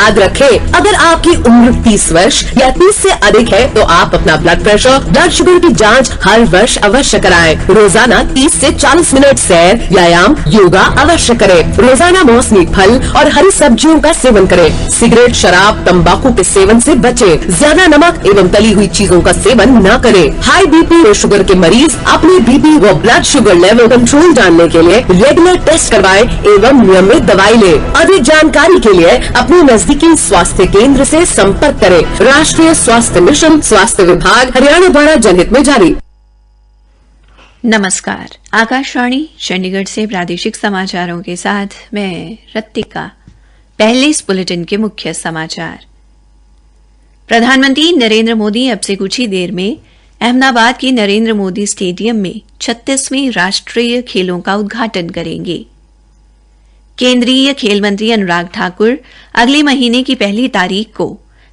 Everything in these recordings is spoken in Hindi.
याद रखें, अगर आपकी उम्र 30 वर्ष या 30 से अधिक है तो आप अपना ब्लड प्रेशर, ब्लड शुगर की जांच हर वर्ष अवश्य कराएं। रोजाना 30 से 40 मिनट सैर, व्यायाम, योगा अवश्य करें। रोजाना मौसमी फल और हरी सब्जियों का सेवन करें। सिगरेट, शराब, तंबाकू के सेवन से बचें। ज्यादा नमक एवं तली हुई चीजों का सेवन न करें। हाई बीपी और शुगर के मरीज अपने बीपी व ब्लड शुगर लेवल कंट्रोल जानने के लिए रेगुलर टेस्ट करवाएं एवं नियमित दवाई लें। अधिक जानकारी के लिए अपने नजदीकी स्वास्थ्य केंद्र से संपर्क करें। राष्ट्रीय स्वास्थ्य मिशन, स्वास्थ्य विभाग, हरियाणा द्वारा जनहित में जारी। नमस्कार, आकाशवाणी चंडीगढ़ से प्रादेशिक समाचारों के साथ मैं रत्तिका। पहले इस बुलेटिन के मुख्य समाचार। प्रधानमंत्री नरेंद्र मोदी अब से कुछ ही देर में अहमदाबाद के नरेंद्र मोदी स्टेडियम में 36वें राष्ट्रीय खेलों का उद्घाटन करेंगे। केंद्रीय खेल मंत्री अनुराग ठाकुर अगले महीने की 1 तारीख को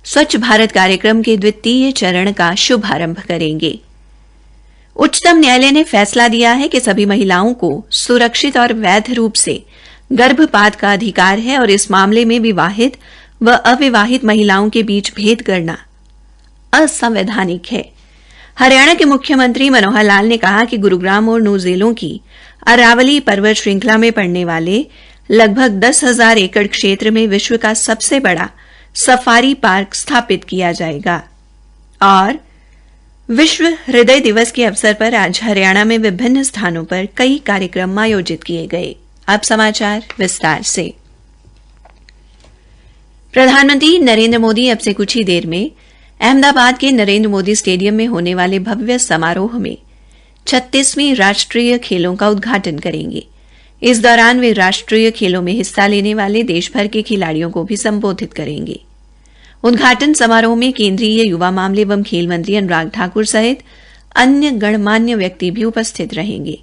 स्वच्छ भारत कार्यक्रम के द्वितीय चरण का शुभारंभ करेंगे। उच्चतम न्यायालय ने फैसला दिया है कि सभी महिलाओं को सुरक्षित और वैध रूप से गर्भपात का अधिकार है और इस मामले में विवाहित व अविवाहित महिलाओं के बीच भेद करना असंवैधानिक है। हरियाणा के मुख्यमंत्री मनोहर लाल ने कहा कि गुरुग्राम और नूह जिलों की अरावली पर्वत श्रृंखला में पड़ने वाले लगभग 10,000 एकड़ क्षेत्र में विश्व का सबसे बड़ा सफारी पार्क स्थापित किया जाएगा। और विश्व हृदय दिवस के अवसर पर आज हरियाणा में विभिन्न स्थानों पर कई कार्यक्रम आयोजित किए गए। अब समाचार विस्तार से। प्रधानमंत्री नरेंद्र मोदी अब से कुछ ही देर में अहमदाबाद के नरेंद्र मोदी स्टेडियम में होने वाले भव्य समारोह में 36वें राष्ट्रीय खेलों का उद्घाटन करेंगे। इस दौरान वे राष्ट्रीय खेलों में हिस्सा लेने वाले देश भर के खिलाड़ियों को भी संबोधित करेंगे। उद्घाटन समारोह में केंद्रीय युवा मामले एवं खेल मंत्री अनुराग ठाकुर सहित अन्य गणमान्य व्यक्ति भी उपस्थित रहेंगे।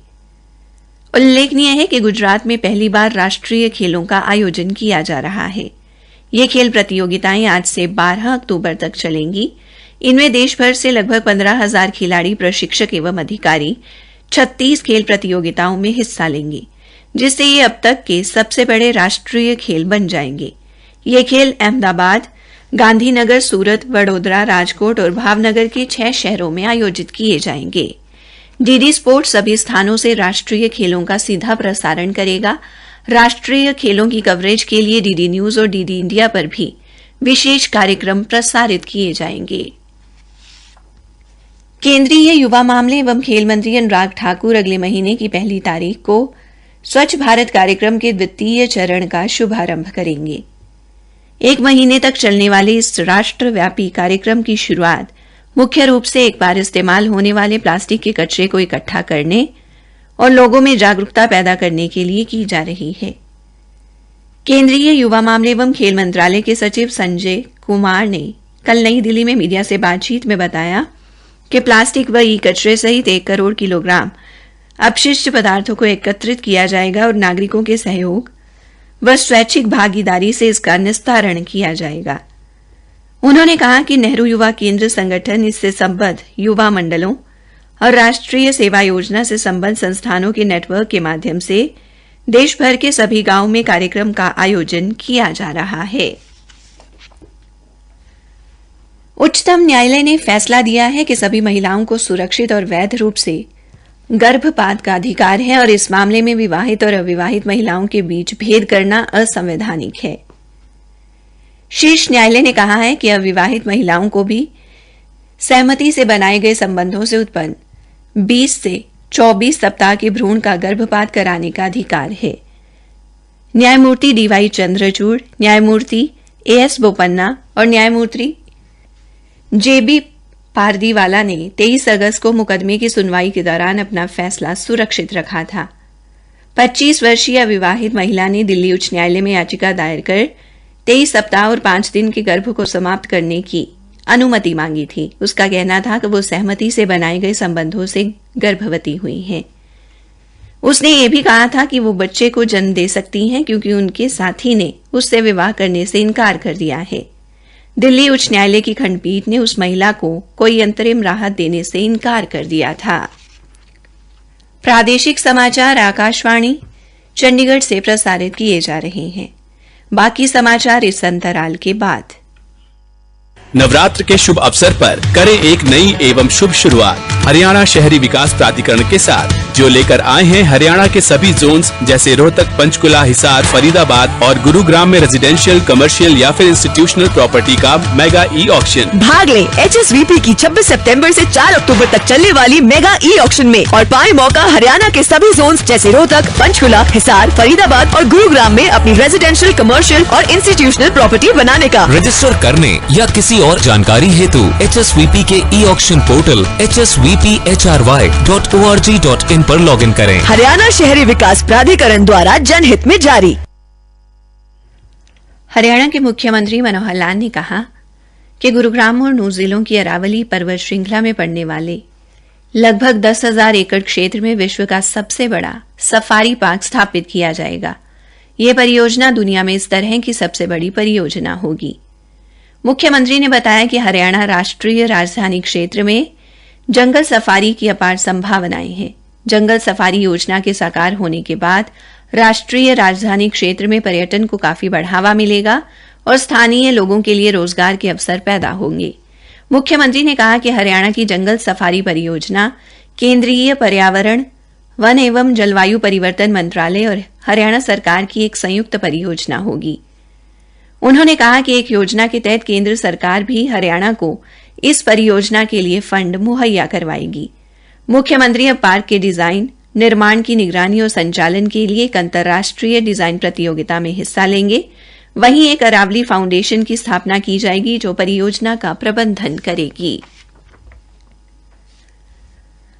उल्लेखनीय है कि गुजरात में पहली बार राष्ट्रीय खेलों का आयोजन किया जा रहा है। ये खेल प्रतियोगिताएं आज से 12 अक्टूबर तक चलेंगी। इनमें देश भर से लगभग 15,000 खिलाड़ी, प्रशिक्षक एवं अधिकारी 36 खेल प्रतियोगिताओं में हिस्सा लेंगे, जिससे ये अब तक के सबसे बड़े राष्ट्रीय खेल बन जाएंगे। ये खेल अहमदाबाद, गांधीनगर, सूरत, वडोदरा, राजकोट और भावनगर के 6 शहरों में आयोजित किए जाएंगे। डीडी स्पोर्ट्स सभी स्थानों से राष्ट्रीय खेलों का सीधा प्रसारण करेगा। राष्ट्रीय खेलों की कवरेज के लिए डीडी न्यूज और डीडी इंडिया पर भी विशेष कार्यक्रम प्रसारित किए जाएंगे। केंद्रीय युवा मामले एवं खेल मंत्री अनुराग ठाकुर अगले महीने की 1 तारीख को स्वच्छ भारत कार्यक्रम के द्वितीय चरण का शुभारंभ करेंगे। 1 महीने तक चलने वाले इस राष्ट्रव्यापी कार्यक्रम की शुरुआत मुख्य रूप से एक बार इस्तेमाल होने वाले प्लास्टिक के कचरे को इकट्ठा करने और लोगों में जागरूकता पैदा करने के लिए की जा रही है। केंद्रीय युवा मामले एवं खेल मंत्रालय के सचिव संजय कुमार ने कल नई दिल्ली में मीडिया से बातचीत में बताया कि प्लास्टिक व ई कचरे सहित 1 करोड़ किलोग्राम अपशिष्ट पदार्थों को एकत्रित किया जाएगा और नागरिकों के सहयोग व स्वैच्छिक भागीदारी से इसका निस्तारण किया जाएगा। उन्होंने कहा कि नेहरू युवा केंद्र संगठन, इससे संबद्ध युवा मंडलों और राष्ट्रीय सेवा योजना से संबद्ध संस्थानों के नेटवर्क के माध्यम से देश भर के सभी गांवों में कार्यक्रम का आयोजन किया जा रहा है। उच्चतम न्यायालय ने फैसला दिया है कि सभी महिलाओं को सुरक्षित और वैध रूप से गर्भपात का अधिकार है और इस मामले में विवाहित और अविवाहित महिलाओं के बीच भेद करना असंवैधानिक है। शीर्ष न्यायालय ने कहा है कि अविवाहित महिलाओं को भी सहमति से बनाए गए संबंधों से उत्पन्न 20 से 24 सप्ताह के भ्रूण का गर्भपात कराने का अधिकार है। न्यायमूर्ति डीवाई चंद्रचूड़, न्यायमूर्ति एएस बोपन्ना और न्यायमूर्ति जेबी पारदीवाला ने 23 अगस्त को मुकदमे की सुनवाई के दौरान अपना फैसला सुरक्षित रखा था। 25 वर्षीय अविवाहित महिला ने दिल्ली उच्च न्यायालय में याचिका दायर कर 23 सप्ताह और 5 दिन के गर्भ को समाप्त करने की अनुमति मांगी थी। उसका कहना था कि वो सहमति से बनाए गए संबंधों से गर्भवती हुई हैं। उसने ये भी कहा था कि वो बच्चे को जन्म दे सकती हैं क्योंकि उनके साथी ने उससे विवाह करने से इनकार कर दिया है। दिल्ली उच्च न्यायालय की खंडपीठ ने उस महिला को कोई अंतरिम राहत देने से इनकार कर दिया था। प्रादेशिक समाचार आकाशवाणी चंडीगढ़ से प्रसारित किए जा रहे हैं। बाकी समाचार इस अंतराल के बाद। नवरात्र के शुभ अवसर पर करें एक नई एवं शुभ शुरुआत हरियाणा शहरी विकास प्राधिकरण के साथ, जो लेकर आए हैं हरियाणा के सभी जोन्स जैसे रोहतक, पंचकुला, हिसार, फरीदाबाद और गुरुग्राम में रेजिडेंशियल, कमर्शियल या फिर इंस्टीट्यूशनल प्रॉपर्टी का मेगा ई ऑक्शन। भाग लें HSVP की 26 सितंबर से 4 अक्टूबर तक चलने वाली मेगा ई ऑक्शन में और पाएं मौका हरियाणा के सभी जोन्स जैसे रोहतक, पंचकुला, हिसार, फरीदाबाद और गुरुग्राम में अपनी रेजिडेंशियल, कमर्शियल और इंस्टीट्यूशनल प्रॉपर्टी बनाने का। रजिस्टर करने या किसी और जानकारी हेतु HSVP के ई ऑक्शन पोर्टल hsvphry.org.in पर लॉगिन करें। हरियाणा शहरी विकास प्राधिकरण द्वारा जनहित में जारी। हरियाणा के मुख्यमंत्री मनोहर लाल ने कहा कि गुरुग्राम और नूंह जिलों की अरावली पर्वत श्रृंखला में पड़ने वाले लगभग 10,000 एकड़ क्षेत्र में विश्व का सबसे बड़ा सफारी पार्क स्थापित किया जाएगा। यह परियोजना दुनिया में इस तरह की सबसे बड़ी परियोजना होगी। मुख्यमंत्री ने बताया कि हरियाणा राष्ट्रीय राजधानी क्षेत्र में जंगल सफारी की अपार संभावनाएं हैं। जंगल सफारी योजना के साकार होने के बाद राष्ट्रीय राजधानी क्षेत्र में पर्यटन को काफी बढ़ावा मिलेगा और स्थानीय लोगों के लिए रोजगार के अवसर पैदा होंगे। मुख्यमंत्री ने कहा कि हरियाणा की जंगल सफारी परियोजना केंद्रीय पर्यावरण, वन एवं जलवायु परिवर्तन मंत्रालय और हरियाणा सरकार की एक संयुक्त परियोजना होगी। उन्होंने कहा कि एक योजना के तहत केंद्र सरकार भी हरियाणा को इस परियोजना के लिए फंड मुहैया करवाएगी। मुख्यमंत्री अब पार्क के डिजाइन, निर्माण की निगरानी और संचालन के लिए एक अंतर्राष्ट्रीय डिजाइन प्रतियोगिता में हिस्सा लेंगे। वहीं एक अरावली फाउंडेशन की स्थापना की जाएगी जो परियोजना का प्रबंधन करेगी।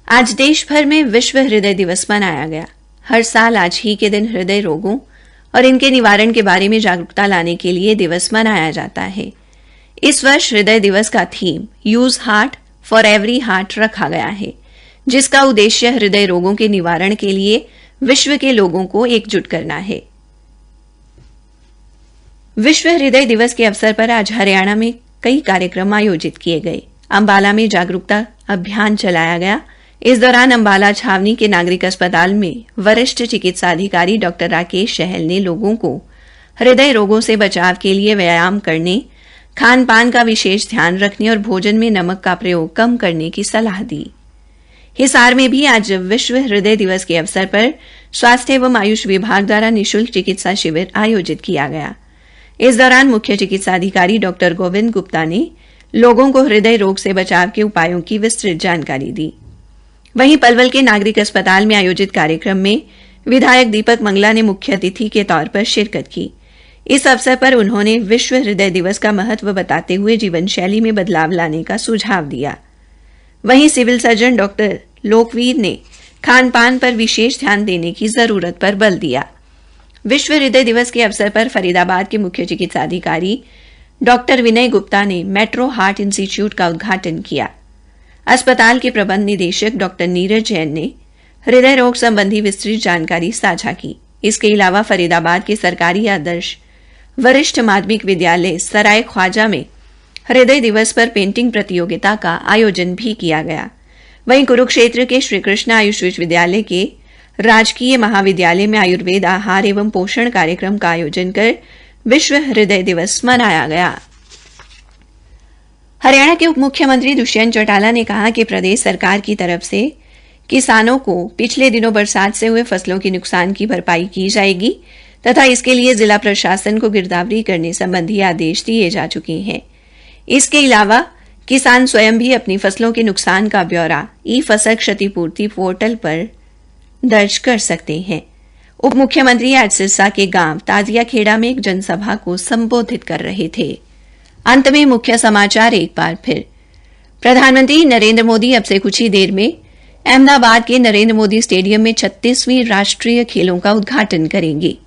आज देश भर में विश्व हृदय दिवस मनाया गया। हर साल आज ही के दिन हृदय रोगों और इनके निवारण के बारे में जागरूकता लाने के लिए दिवस मनाया जाता है। इस वर्ष हृदय दिवस का theme use heart for every heart रखा गया है, जिसका उद्देश्य हृदय रोगों के निवारण के लिए विश्व के लोगों को एकजुट करना है। विश्व हृदय दिवस के अवसर पर आज हरियाणा में कई कार्यक्रम आयोजित किए गए। अंबाला में जागरूकता अभियान चलाया गया। इस दौरान अंबाला छावनी के नागरिक अस्पताल में वरिष्ठ चिकित्सा अधिकारी डॉक्टर राकेश सहल ने लोगों को हृदय रोगों से बचाव के लिए व्यायाम करने, खान पान का विशेष ध्यान रखने और भोजन में नमक का प्रयोग कम करने की सलाह दी। हिसार में भी आज विश्व हृदय दिवस के अवसर पर स्वास्थ्य एवं आयुष विभाग द्वारा निःशुल्क चिकित्सा शिविर आयोजित किया गया। इस दौरान मुख्य चिकित्सा अधिकारी डॉक्टर गोविंद गुप्ता ने लोगों को हृदय रोग से बचाव के उपायों की विस्तृत जानकारी दी। वहीं पलवल के नागरिक अस्पताल में आयोजित कार्यक्रम में विधायक दीपक मंगला ने मुख्य अतिथि के तौर पर शिरकत की। इस अवसर पर उन्होंने विश्व हृदय दिवस का महत्व बताते हुए जीवन शैली में बदलाव लाने का सुझाव दिया। वहीं सिविल सर्जन डॉक्टर लोकवीर ने खान पान पर विशेष ध्यान देने की जरूरत पर बल दिया। विश्व हृदय दिवस के अवसर पर फरीदाबाद के मुख्य चिकित्सा अधिकारी डॉक्टर विनय गुप्ता ने मेट्रो हार्ट इंस्टीट्यूट का उद्घाटन किया। अस्पताल के प्रबंध निदेशक डॉक्टर नीरज जैन ने हृदय रोग संबंधी विस्तृत जानकारी साझा की। इसके अलावा फरीदाबाद के सरकारी आदर्श वरिष्ठ माध्यमिक विद्यालय सराय ख्वाजा में हृदय दिवस पर पेंटिंग प्रतियोगिता का आयोजन भी किया गया। वहीं कुरुक्षेत्र के श्री कृष्ण आयुष विश्वविद्यालय के राजकीय महाविद्यालय में आयुर्वेद आहार एवं पोषण कार्यक्रम का आयोजन कर विश्व हृदय दिवस मनाया गया। हरियाणा के उप मुख्यमंत्री दुष्यंत चौटाला ने कहा कि प्रदेश सरकार की तरफ से किसानों को पिछले दिनों बरसात से हुए फसलों के नुकसान की भरपाई की जाएगी तथा इसके लिए जिला प्रशासन को गिरदावरी करने संबंधी आदेश दिए जा चुके हैं। इसके अलावा किसान स्वयं भी अपनी फसलों के नुकसान का ब्यौरा ई फसल क्षतिपूर्ति पोर्टल पर दर्ज कर सकते हैं। उप मुख्यमंत्री आज सिरसा के गांव ताजिया खेड़ा में एक जनसभा को संबोधित कर रहे थे। अंत में मुख्य समाचार एक बार फिर। प्रधानमंत्री नरेंद्र मोदी अब से कुछ ही देर में अहमदाबाद के नरेंद्र मोदी स्टेडियम में 36वीं राष्ट्रीय खेलों का उद्घाटन करेंगे।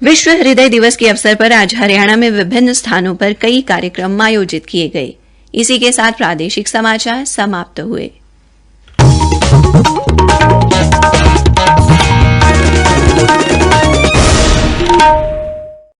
विश्व हृदय दिवस के अवसर पर आज हरियाणा में विभिन्न स्थानों पर कई कार्यक्रम आयोजित किए गए। इसी के साथ प्रादेशिक समाचार समाप्त हुए।